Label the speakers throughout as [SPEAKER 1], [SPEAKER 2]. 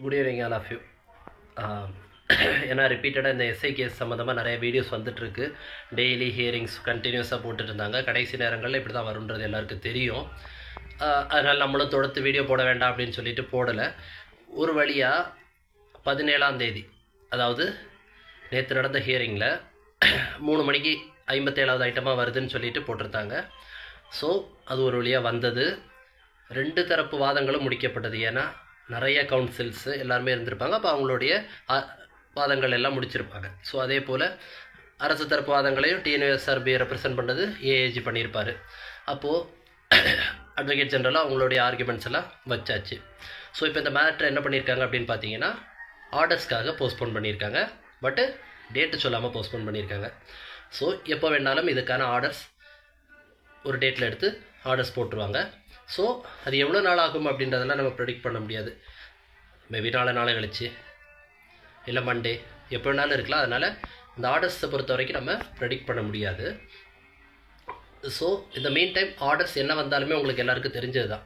[SPEAKER 1] Good evening all of you. ஏன்னா ரிப்பீட்டடாக இந்த எஸ்ஐ கேஸ் சம்மந்தமாக நிறைய வீடியோஸ் வந்துட்டுருக்கு. டெய்லி ஹியரிங்ஸ் கண்டினியூஸாக போட்டுட்டு இருந்தாங்க. கடைசி நேரங்களில் இப்படி தான் வருன்றது எல்லாருக்கும் தெரியும். அதனால் நம்மளும் தொடர்ந்து வீடியோ போட வேண்டாம் அப்படின்னு சொல்லிட்டு போடலை. ஒரு வழியாக 17ஆம் தேதி, அதாவது நேற்று நடந்த ஹியரிங்கில் 3 மணிக்கு 57வது ஐட்டமாக வருதுன்னு சொல்லிட்டு போட்டிருந்தாங்க. ஸோ அது ஒரு வழியாக வந்தது. 2 தரப்பு வாதங்களும் முடிக்கப்பட்டது. ஏன்னா நிறைய கவுன்சில்ஸு எல்லாருமே இருந்திருப்பாங்க. அப்போ அவங்களுடைய வாதங்கள் எல்லாம் முடிச்சிருப்பாங்க. ஸோ அதே போல் அரசு தரப்பு வாதங்களையும் டிஎன்யூஎஸ்ஆர்பியை ரெப்ரசென்ட் பண்ணது ஏஏஜி பண்ணியிருப்பார். அப்போது அட்வொகேட் ஜெனரலாக அவங்களுடைய ஆர்குமெண்ட்ஸ் எல்லாம் வச்சாச்சு. ஸோ இப்போ இந்த மேட்ரு என்ன பண்ணியிருக்காங்க அப்படின்னு பார்த்தீங்கன்னா, ஆர்டர்ஸ்க்காக போஸ்ட்போன் பண்ணியிருக்காங்க. பட்டு டேட்டு சொல்லாமல் போஸ்ட்போன் பண்ணியிருக்காங்க. ஸோ எப்போ வேணாலும் இதுக்கான ஆர்டர்ஸ் ஒரு டேட்டில் எடுத்து ஆர்டர்ஸ் போட்டுருவாங்க. ஸோ அது எவ்வளோ நாள் ஆகும் அப்படின்றதெல்லாம் நம்ம ப்ரெடிக்ட் பண்ண முடியாது. மேபி நாளை கழிச்சு இல்லை மண்டே எப்போ வேணாலும் இருக்கலாம். அதனால் இந்த ஆர்டர்ஸை பொறுத்த வரைக்கும் நம்ம ப்ரெடிக்ட் பண்ண முடியாது. ஸோ இந்த மெயின் டைம் ஆர்டர்ஸ் என்ன வந்தாலுமே உங்களுக்கு எல்லாருக்கும் தெரிஞ்சது தான்.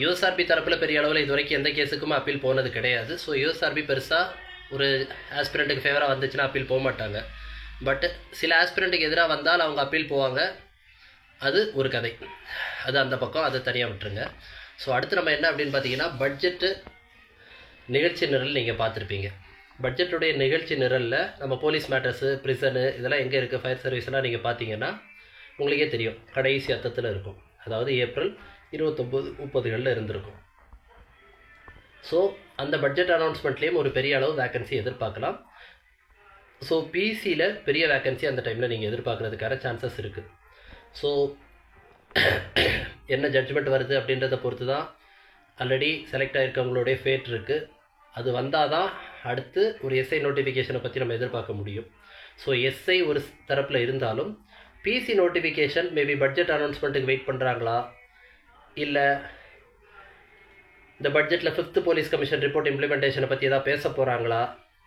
[SPEAKER 1] யூஎஸ்ஆர்பி தரப்பில் பெரிய அளவில் இது வரைக்கும் எந்த கேஸுக்கும் அப்பீல் போனது கிடையாது. ஸோ யூஎஸ்ஆர்பி பெருசாக ஒரு ஆஸ்பிரண்ட்டுக்கு ஃபேவராக வந்துச்சுன்னா அப்பீல் போக மாட்டாங்க. பட் சில ஆஸ்பிரண்ட்டுக்கு எதிராக வந்தால் அவங்க அப்பீல் போவாங்க. அது ஒரு கதை, அது அந்த பக்கம், அதை தனியாக விட்டுருங்க. ஸோ அடுத்து நம்ம என்ன அப்படின்னு பார்த்தீங்கன்னா, பட்ஜெட்டு நிகழ்ச்சி நிரல் நீங்கள் பார்த்துருப்பீங்க. பட்ஜெட்டுடைய நிகழ்ச்சி நிரலில் நம்ம போலீஸ் மேட்டர்ஸு, ப்ரிசனு இதெல்லாம் எங்கே இருக்குது, ஃபயர் சர்வீஸ்லாம் நீங்கள் பார்த்தீங்கன்னா உங்களுக்கே தெரியும். கடைசி அர்த்தத்தில் இருக்கும். அதாவது ஏப்ரல் 29-30களில் இருந்திருக்கும். ஸோ அந்த பட்ஜெட் அனௌன்ஸ்மெண்ட்லேயும் ஒரு பெரிய அளவு வேக்கன்சி எதிர்பார்க்கலாம். ஸோ பிசியில் பெரிய வேக்கன்சி அந்த டைமில் நீங்கள் எதிர்பார்க்குறதுக்கான சான்சஸ் இருக்குது. ஸோ என்ன ஜட்ஜ்மெண்ட் வருது அப்படின்றத பொறுத்து தான் ஆல்ரெடி செலக்ட் ஆகிருக்கவங்களுடைய ஃபேட் இருக்குது. அது வந்தால் தான் அடுத்து ஒரு எஸ்ஐ நோட்டிஃபிகேஷனை பற்றி நம்ம எதிர்பார்க்க முடியும். ஸோ எஸ்ஐ ஒரு தரப்பில் இருந்தாலும் பிசி நோட்டிஃபிகேஷன் மேபி பட்ஜெட் அனௌன்ஸ்மெண்ட்டுக்கு வெயிட் பண்ணுறாங்களா, இல்லை இந்த பட்ஜெட்டில் 5th போலீஸ் கமிஷன் ரிப்போர்ட் இம்ப்ளிமெண்டேஷனை பற்றி ஏதாவது பேச போகிறாங்களா,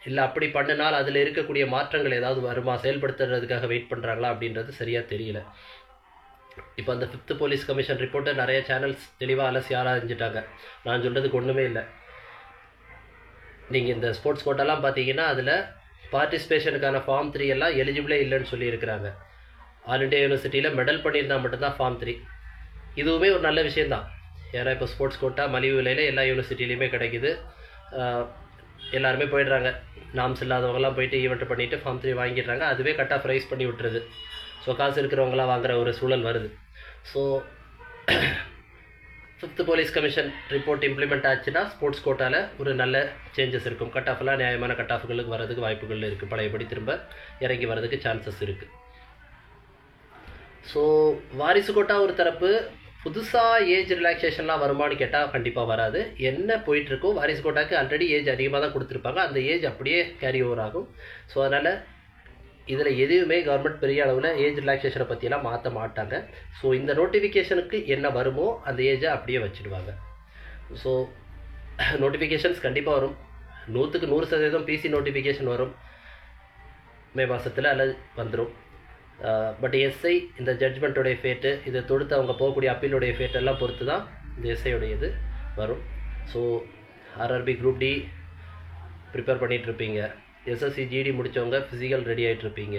[SPEAKER 1] இல்லை அப்படி பண்ணினால் அதில் இருக்கக்கூடிய மாற்றங்கள் ஏதாவது வருமா, செயல்படுத்துறதுக்காக வெயிட் பண்ணுறாங்களா அப்படின்றது சரியாக தெரியல. இப்போ அந்த 5th போலீஸ் கமிஷன் ரிப்போர்ட்டை நிறைய சேனல்ஸ் தெளிவாக அலசி ஆராய்ஞ்சிட்டாங்க. நான் சொல்கிறதுக்கு ஒன்றுமே இல்லை. நீங்கள் இந்த ஸ்போர்ட்ஸ் கோட்டெல்லாம் பார்த்தீங்கன்னா அதில் பார்ட்டிசிபேஷனுக்கான ஃபார்ம் 3 எல்லாம் எலிஜிபிளே இல்லைன்னு சொல்லியிருக்கிறாங்க. ஆல் இண்டியா யூனிவர்சிட்டியில் மெடல் பண்ணியிருந்தால் மட்டும்தான் ஃபார்ம் 3. இதுவுமே ஒரு நல்ல விஷயந்தான். ஏன்னா இப்போ ஸ்போர்ட்ஸ் கோட்டா மலிவு விலையில் எல்லா யூனிவர்சிட்டிலையுமே கிடைக்குது. எல்லாருமே போயிடுறாங்க. நாம்ஸ் இல்லாதவங்கலாம் போயிட்டு ஈவெண்ட் பண்ணிவிட்டு ஃபார்ம் 3 வாங்கிடுறாங்க. அதுவே கட் ஆஃப் ரைஸ் பண்ணி விட்டுருது. ஸோ காசு இருக்கிறவங்களாம் வாங்குகிற ஒரு சூழல் வருது. So 5th police commission report implement ஆச்சுன்னா ஸ்போர்ட்ஸ் கோட்டாவில் ஒரு நல்ல சேஞ்சஸ் இருக்கும். கட் ஆஃப்லாம் நியாயமான கட் ஆஃப்களுக்கு வரதுக்கு வாய்ப்புகள் இருக்குது. பழையபடி திரும்ப இறங்கி வரதுக்கு சான்சஸ் இருக்குது. ஸோ வாரிசு கோட்டா ஒரு தரப்பு புதுசாக ஏஜ் ரிலாக்ஸேஷன்லாம் வருமானு கேட்டால் கண்டிப்பாக வராது. என்ன போயிட்டுருக்கோ வாரிசு கோட்டாக்கு ஆல்ரெடி ஏஜ் அதிகமாக தான் கொடுத்துருப்பாங்க. அந்த ஏஜ் அப்படியே கேரி ஓவர் ஆகும். ஸோ அதனால் இதில் எதுவுமே கவர்மெண்ட் பெரிய அளவில் ஏஜ் ரிலாக்ஸேஷனை பற்றியெல்லாம் மாற்ற மாட்டாங்க. ஸோ இந்த நோட்டிஃபிகேஷனுக்கு என்ன வருமோ அந்த ஏஜை அப்படியே வச்சுடுவாங்க. ஸோ நோட்டிஃபிகேஷன்ஸ் கண்டிப்பாக வரும். 100க்கு 100% பிசி நோட்டிஃபிகேஷன் வரும் மே மாதத்தில், அல்லது வந்துடும். பட் எஸ்ஐ இந்த ஜட்ஜ்மெண்ட்டோடைய ஃபேட்டு, இதை தொடுத்து அவங்க போகக்கூடிய அப்பீலுடைய ஃபேட் எல்லாம் பொறுத்து தான் இந்த எஸ்ஐயோடைய இது வரும். So RRB group D prepare பண்ணிகிட்ருப்பீங்க. எஸ்எஸ்சி ஜிடி முடித்தவங்க ஃபிசிக்கல் ரெடி ஆகிட்ருப்பீங்க.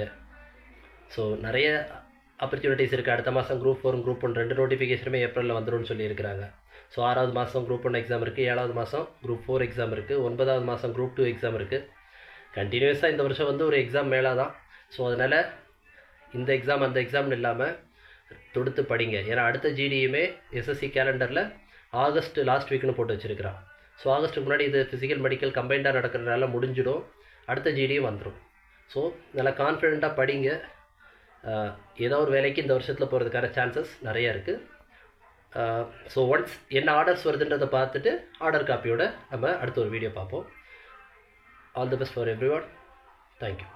[SPEAKER 1] ஸோ நிறைய ஆப்பர்ச்சுனிட்டிஸ் இருக்குது. அடுத்த மாதம் குரூப் 4 குரூப் 1 2 நோட்டிஃபிகேஷனுமே ஏப்ரலில் வந்துடும் சொல்லியிருக்கிறாங்க. ஸோ 6வது மாதம் குரூப் 1 எக்ஸாம் இருக்குது, 7வது மாதம் குரூப் 4 எக்ஸாம் இருக்குது, 9வது மாதம் குரூப் 2 எக்ஸாம் இருக்குது. கண்டினியூஸாக இந்த வருஷம் வந்து ஒரு எக்ஸாம் மேலே தான். ஸோ அதனால் இந்த எக்ஸாம் அந்த எக்ஸாம்னு இல்லாமல் தொடுத்து படிங்க. ஏன்னா அடுத்த ஜிடியுமே எஸ்எஸ்சி கேலண்டரில் ஆகஸ்ட் லாஸ்ட் வீக்னு போட்டு வச்சுருக்கிறான். ஸோ ஆகஸ்ட்டுக்கு முன்னாடி இது ஃபிசிக்கல் மெடிக்கல் கம்பைண்டாக நடக்கிறதுனால முடிஞ்சிடும். அடுத்த ஜிடியும் வந்துடும். ஸோ நல்லா கான்ஃபிடெண்ட்டாக படிங்க. ஏதோ ஒரு வேலைக்கு இந்த வருஷத்தில் போகிறதுக்கான சான்சஸ் நிறையா இருக்குது. ஸோ ஒன்ஸ் என்ன ஆர்டர்ஸ் வருதுன்றதை பார்த்துட்டு ஆர்டர் காப்பியோட நம்ம அடுத்த ஒரு வீடியோ பார்ப்போம். All the best for every one. Thank you.